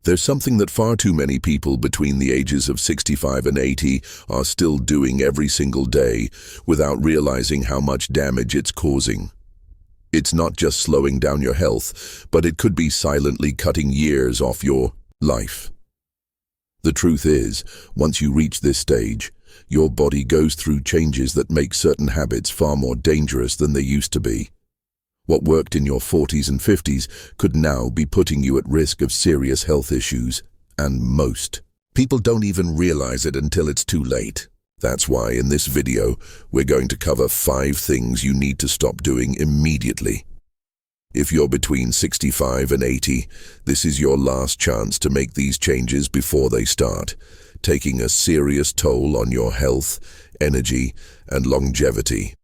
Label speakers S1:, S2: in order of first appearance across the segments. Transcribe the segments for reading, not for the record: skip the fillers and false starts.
S1: There's something that far too many people between the ages of 65 and 80 are still doing every single day without realizing how much damage it's causing. It's not just slowing down your health, but it could be silently cutting years off your life. The truth is, once you reach this stage, your body goes through changes that make certain habits far more dangerous than they used to be. What worked in your 40s and 50s could now be putting you at risk of serious health issues, and most people don't even realize it until it's too late. That's why in this video, we're going to cover 5 things you need to stop doing immediately. If you're between 65 and 80, this is your last chance to make these changes before they start, taking a serious toll on your health, energy, and longevity.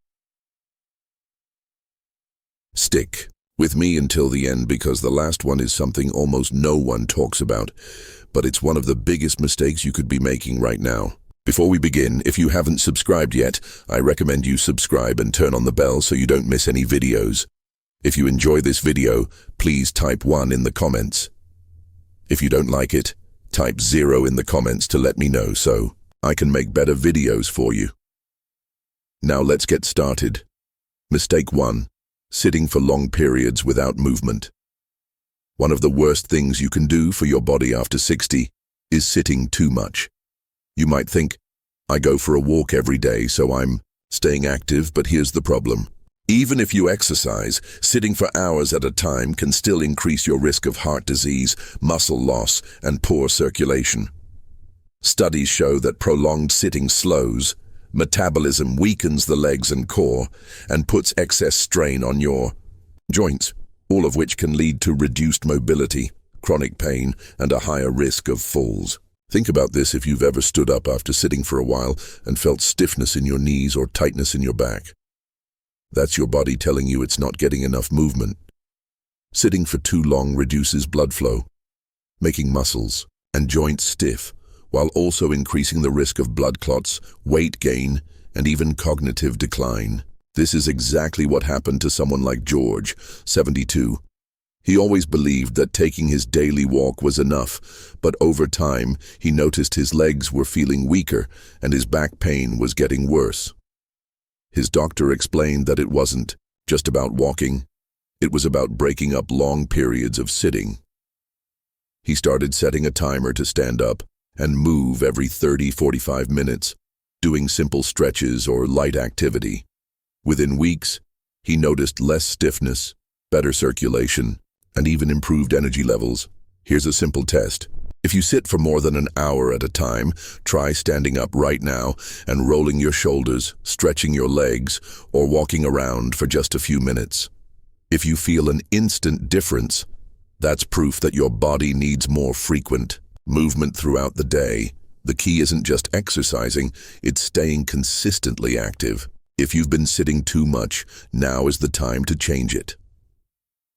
S1: Stick with me until the end because the last one is something almost no one talks about, but it's one of the biggest mistakes you could be making right now. Before we begin, if you haven't subscribed yet, I recommend you subscribe and turn on the bell so you don't miss any videos. If you enjoy this video, please type 1 in the comments. If you don't like it, type 0 in the comments to let me know so I can make better videos for you. Now let's get started. Mistake 1. Sitting for long periods without movement. One of the worst things you can do for your body after 60 is sitting too much. You might think, I go for a walk every day, so I'm staying active, but here's the problem. Even if you exercise, sitting for hours at a time can still increase your risk of heart disease, muscle loss, and poor circulation. Studies show that prolonged sitting slows metabolism, weakens the legs and core, and puts excess strain on your joints, all of which can lead to reduced mobility, chronic pain, and a higher risk of falls. Think about this if you've ever stood up after sitting for a while and felt stiffness in your knees or tightness in your back. That's your body telling you it's not getting enough movement. Sitting for too long reduces blood flow, making muscles and joints stiff, while also increasing the risk of blood clots, weight gain, and even cognitive decline. This is exactly what happened to someone like George, 72. He always believed that taking his daily walk was enough, but over time, he noticed his legs were feeling weaker and his back pain was getting worse. His doctor explained that it wasn't just about walking, it was about breaking up long periods of sitting. He started setting a timer to stand up and move every 30-45 minutes, doing simple stretches or light activity. Within weeks, he noticed less stiffness, better circulation, and even improved energy levels. Here's a simple test. If you sit for more than an hour at a time, try standing up right now and rolling your shoulders, stretching your legs, or walking around for just a few minutes. If you feel an instant difference, that's proof that your body needs more frequent movement throughout the day. The key isn't just exercising, it's staying consistently active. If you've been sitting too much, now is the time to change it.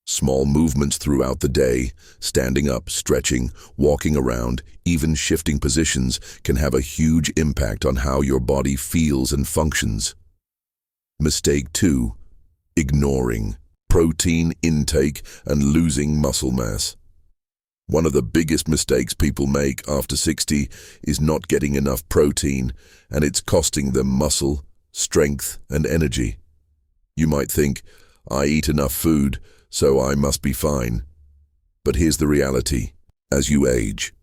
S1: Small movements throughout the day, standing up, stretching, walking around, even shifting positions can have a huge impact on how your body feels and functions. Mistake 2. Ignoring protein intake and losing muscle mass. One of the biggest mistakes people make after 60 is not getting enough protein, and it's costing them muscle, strength, and energy. You might think, I eat enough food, so I must be fine. But here's the reality. As you age,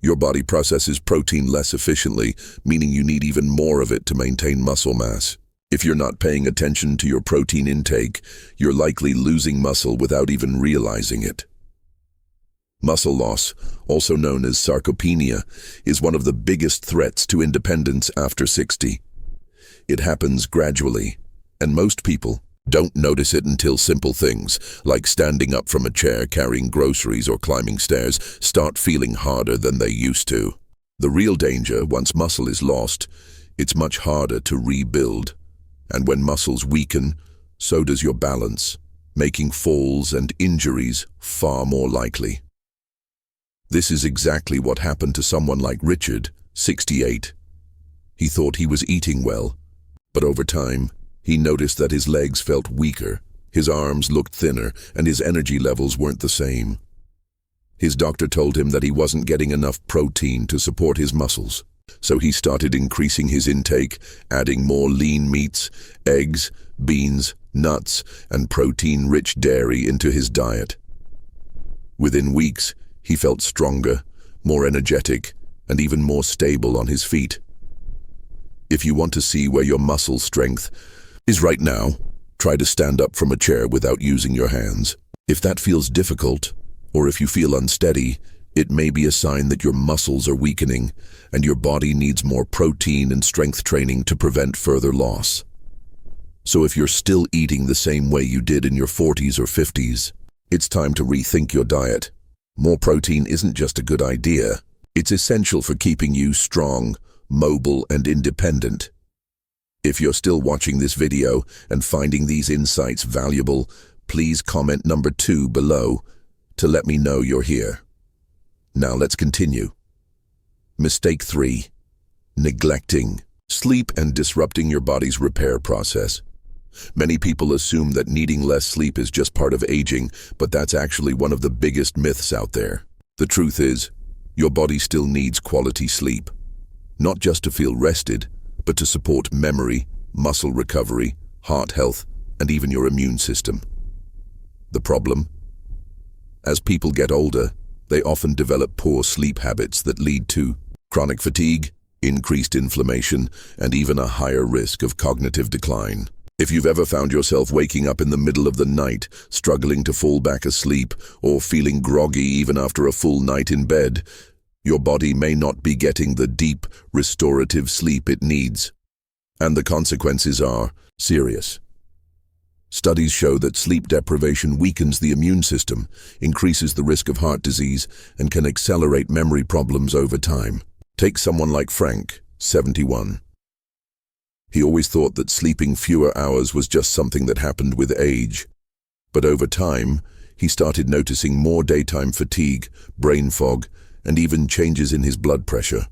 S1: your body processes protein less efficiently, meaning you need even more of it to maintain muscle mass. If you're not paying attention to your protein intake, you're likely losing muscle without even realizing it. Muscle loss, also known as sarcopenia, is one of the biggest threats to independence after 60. It happens gradually, and most people don't notice it until simple things, like standing up from a chair, carrying groceries, or climbing stairs, start feeling harder than they used to. The real danger, once muscle is lost, it's much harder to rebuild. And when muscles weaken, so does your balance, making falls and injuries far more likely. This is exactly what happened to someone like Richard, 68. He thought he was eating well, but over time, he noticed that his legs felt weaker, his arms looked thinner, and his energy levels weren't the same. His doctor told him that he wasn't getting enough protein to support his muscles. So he started increasing his intake, adding more lean meats, eggs, beans, nuts, and protein-rich dairy into his diet. Within weeks, he felt stronger, more energetic, and even more stable on his feet. If you want to see where your muscle strength is right now, try to stand up from a chair without using your hands. If that feels difficult, or if you feel unsteady, it may be a sign that your muscles are weakening and your body needs more protein and strength training to prevent further loss. So if you're still eating the same way you did in your 40s or 50s, it's time to rethink your diet. More protein isn't just a good idea. It's essential for keeping you strong, mobile, and independent. If you're still watching this video and finding these insights valuable, please comment number 2 below to let me know you're here. Now let's continue. Mistake 3. Neglecting sleep and disrupting your body's repair process. Many people assume that needing less sleep is just part of aging, but that's actually one of the biggest myths out there. The truth is, your body still needs quality sleep. Not just to feel rested, but to support memory, muscle recovery, heart health, and even your immune system. The problem? As people get older, they often develop poor sleep habits that lead to chronic fatigue, increased inflammation, and even a higher risk of cognitive decline. If you've ever found yourself waking up in the middle of the night, struggling to fall back asleep, or feeling groggy even after a full night in bed, your body may not be getting the deep, restorative sleep it needs. And the consequences are serious. Studies show that sleep deprivation weakens the immune system, increases the risk of heart disease, and can accelerate memory problems over time. Take someone like Frank, 71. He always thought that sleeping fewer hours was just something that happened with age. But over time, he started noticing more daytime fatigue, brain fog, and even changes in his blood pressure.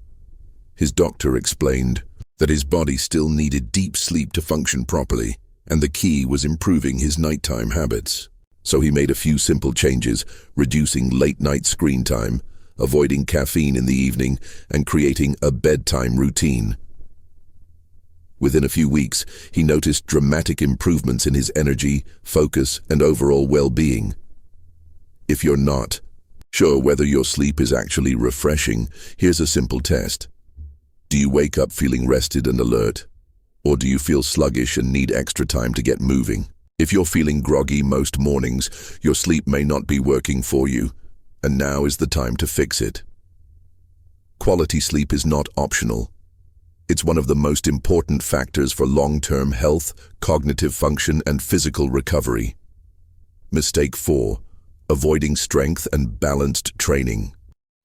S1: His doctor explained that his body still needed deep sleep to function properly, and the key was improving his nighttime habits. So he made a few simple changes, reducing late-night screen time, avoiding caffeine in the evening, and creating a bedtime routine. Within a few weeks, he noticed dramatic improvements in his energy, focus, and overall well-being. If you're not sure whether your sleep is actually refreshing, here's a simple test. Do you wake up feeling rested and alert? Or do you feel sluggish and need extra time to get moving? If you're feeling groggy most mornings, your sleep may not be working for you, and now is the time to fix it. Quality sleep is not optional. It's one of the most important factors for long-term health, cognitive function, and physical recovery. Mistake 4. Avoiding strength and balanced training.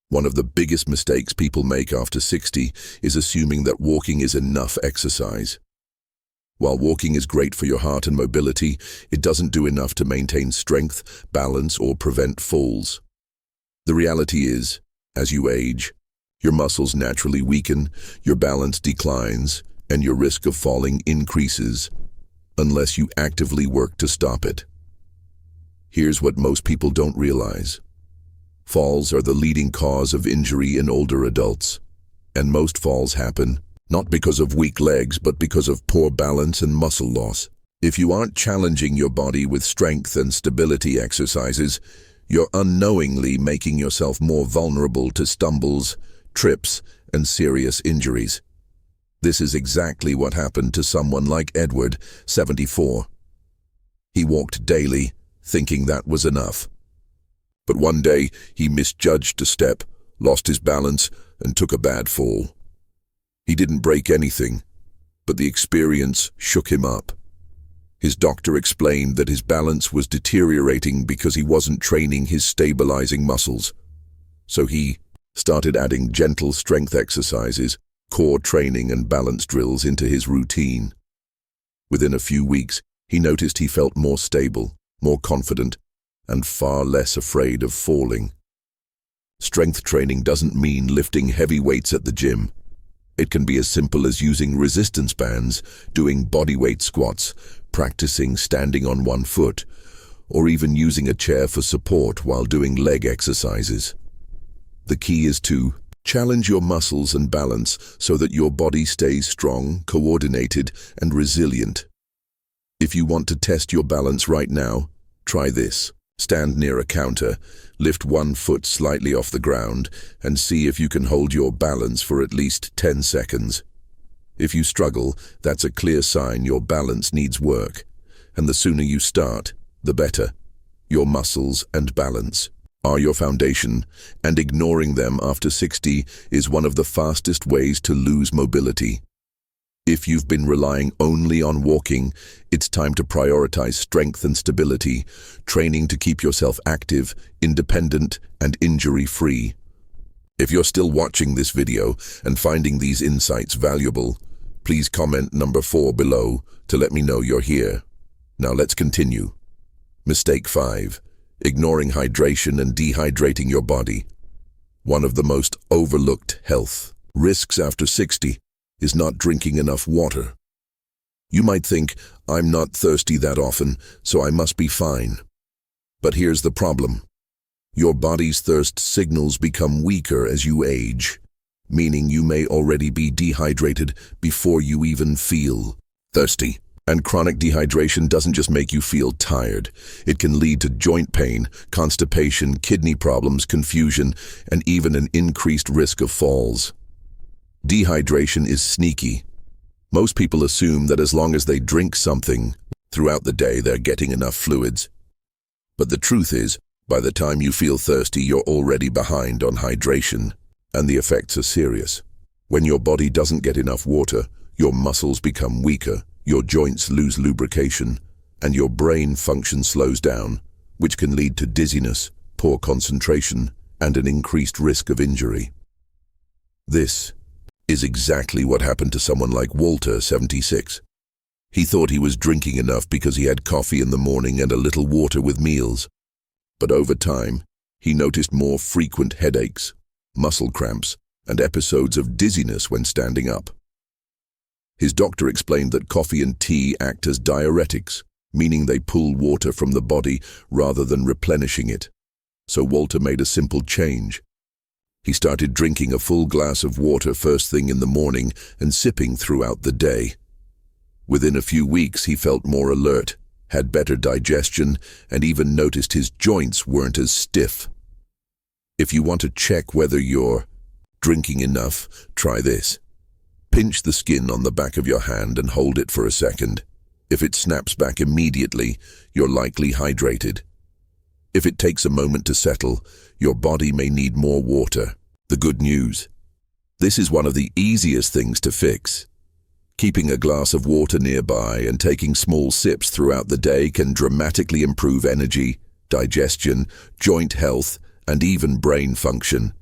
S1: One of the biggest mistakes people make after 60 is assuming that walking is enough exercise. While walking is great for your heart and mobility, it doesn't do enough to maintain strength, balance, or prevent falls. The reality is, as you age, your muscles naturally weaken, your balance declines, and your risk of falling increases, unless you actively work to stop it. Here's what most people don't realize. Falls are the leading cause of injury in older adults, and most falls happen not because of weak legs, but because of poor balance and muscle loss. If you aren't challenging your body with strength and stability exercises, you're unknowingly making yourself more vulnerable to stumbles, trips, and serious injuries. This is exactly what happened to someone like Edward, 74. He walked daily, thinking that was enough. But one day, he misjudged a step, lost his balance, and took a bad fall. He didn't break anything, but the experience shook him up. His doctor explained that his balance was deteriorating because he wasn't training his stabilizing muscles. So he started adding gentle strength exercises, core training, and balance drills into his routine. Within a few weeks, he noticed he felt more stable, more confident, and far less afraid of falling. Strength training doesn't mean lifting heavy weights at the gym. It can be as simple as using resistance bands, doing bodyweight squats, practicing standing on one foot, or even using a chair for support while doing leg exercises. The key is to challenge your muscles and balance so that your body stays strong, coordinated, and resilient. If you want to test your balance right now, try this. Stand near a counter, lift one foot slightly off the ground, and see if you can hold your balance for at least 10 seconds. If you struggle, that's a clear sign your balance needs work, and the sooner you start, the better. Your muscles and balance are your foundation, and ignoring them after 60 is one of the fastest ways to lose mobility. If you've been relying only on walking, it's time to prioritize strength and stability, training to keep yourself active, independent, and injury-free. If you're still watching this video and finding these insights valuable, please comment number 4 below to let me know you're here. Now let's continue. Mistake 5. Ignoring hydration and dehydrating your body. One of the most overlooked health risks after 60 is not drinking enough water. You might think, I'm not thirsty that often, so I must be fine. But here's the problem. Your body's thirst signals become weaker as you age, meaning you may already be dehydrated before you even feel thirsty. And chronic dehydration doesn't just make you feel tired. It can lead to joint pain, constipation, kidney problems, confusion, and even an increased risk of falls. Dehydration is sneaky. Most people assume that as long as they drink something throughout the day, they're getting enough fluids. But the truth is, by the time you feel thirsty, you're already behind on hydration, and the effects are serious. When your body doesn't get enough water, your muscles become weaker, your joints lose lubrication, and your brain function slows down, which can lead to dizziness, poor concentration, and an increased risk of injury. This is exactly what happened to someone like Walter, 76. He thought he was drinking enough because he had coffee in the morning and a little water with meals. But over time, he noticed more frequent headaches, muscle cramps, and episodes of dizziness when standing up. His doctor explained that coffee and tea act as diuretics, meaning they pull water from the body rather than replenishing it. So Walter made a simple change. He started drinking a full glass of water first thing in the morning and sipping throughout the day. Within a few weeks, he felt more alert, had better digestion, and even noticed his joints weren't as stiff. If you want to check whether you're drinking enough, try this. Pinch the skin on the back of your hand and hold it for a second. If it snaps back immediately, you're likely hydrated. If it takes a moment to settle, your body may need more water. The good news: this is one of the easiest things to fix. Keeping a glass of water nearby and taking small sips throughout the day can dramatically improve energy, digestion, joint health, and even brain function.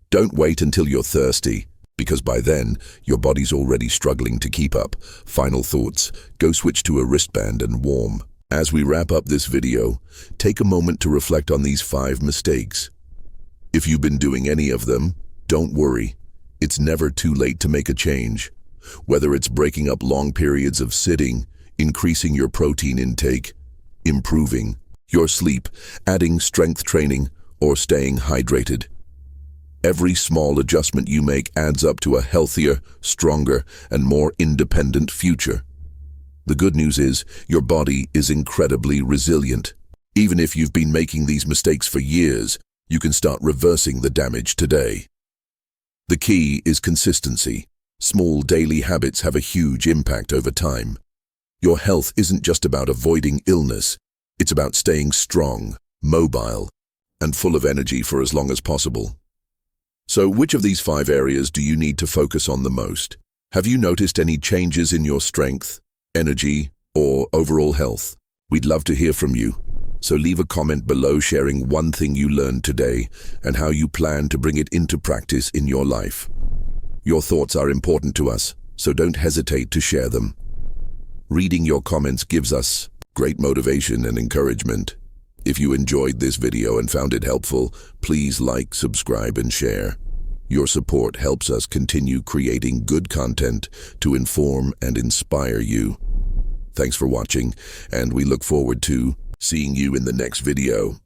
S1: Don't wait until you're thirsty, because by then, your body's already struggling to keep up. Final thoughts: go switch to a wristband and warm. As we wrap up this video, take a moment to reflect on these 5 mistakes. If you've been doing any of them, don't worry. It's never too late to make a change. Whether it's breaking up long periods of sitting, increasing your protein intake, improving your sleep, adding strength training, or staying hydrated. Every small adjustment you make adds up to a healthier, stronger, and more independent future. The good news is, your body is incredibly resilient. Even if you've been making these mistakes for years, you can start reversing the damage today. The key is consistency. Small daily habits have a huge impact over time. Your health isn't just about avoiding illness, it's about staying strong, mobile, and full of energy for as long as possible. So, which of these 5 areas do you need to focus on the most? Have you noticed any changes in your strength, energy, or overall health? We'd love to hear from you. So leave a comment below sharing one thing you learned today and how you plan to bring it into practice in your life. Your thoughts are important to us, so don't hesitate to share them. Reading your comments gives us great motivation and encouragement. If you enjoyed this video and found it helpful, please like, subscribe, and share. Your support helps us continue creating good content to inform and inspire you. Thanks for watching, and we look forward to Seeing you in the next video.